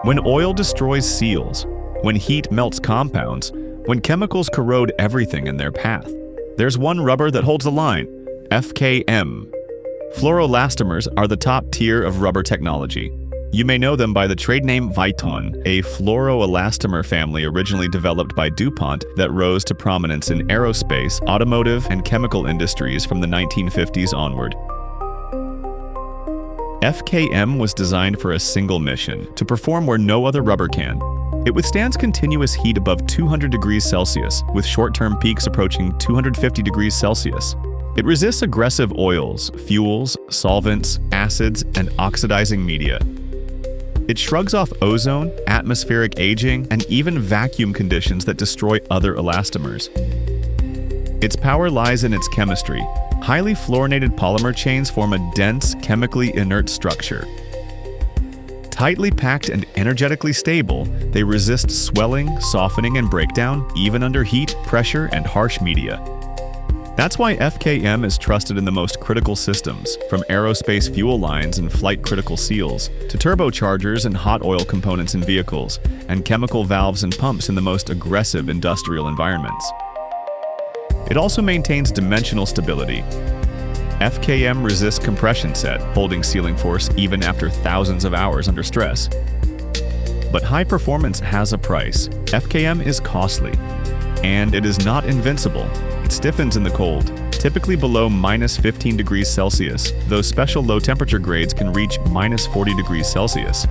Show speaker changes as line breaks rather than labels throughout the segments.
When oil destroys seals, when heat melts compounds, when chemicals corrode everything in their path, there's one rubber that holds the line: FKM. Fluoroelastomers are the top tier of rubber technology. You may know them by the trade name Viton, a fluoroelastomer family originally developed by DuPont that rose to prominence in aerospace, automotive, and chemical industries from the 1950s onward. FKM was designed for a single mission, to perform where no other rubber can. It withstands continuous heat above 200 degrees Celsius, with short-term peaks approaching 250 degrees Celsius. It resists aggressive oils, fuels, solvents, acids, and oxidizing media. It shrugs off ozone, atmospheric aging, and even vacuum conditions that destroy other elastomers. Its power lies in its chemistry. Highly fluorinated polymer chains form a dense, chemically inert structure. Tightly packed and energetically stable, they resist swelling, softening, and breakdown, even under heat, pressure, and harsh media. That's why FKM is trusted in the most critical systems, from aerospace fuel lines and flight-critical seals, to turbochargers and hot oil components in vehicles, and chemical valves and pumps in the most aggressive industrial environments. It also maintains dimensional stability. FKM resists compression set, holding sealing force even after thousands of hours under stress. But high performance has a price. FKM is costly, and it is not invincible. It stiffens in the cold, typically below -15 degrees Celsius, though special low-temperature grades can reach -40 degrees Celsius.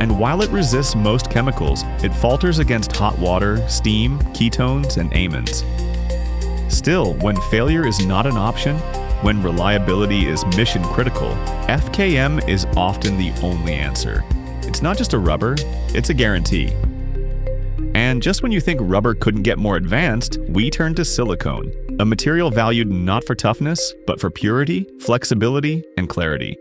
And while it resists most chemicals, it falters against hot water, steam, ketones, and amines. Still, when failure is not an option, when reliability is mission-critical, FKM is often the only answer. It's not just a rubber, it's a guarantee. And just when you think rubber couldn't get more advanced, we turn to silicone, a material valued not for toughness, but for purity, flexibility, and clarity.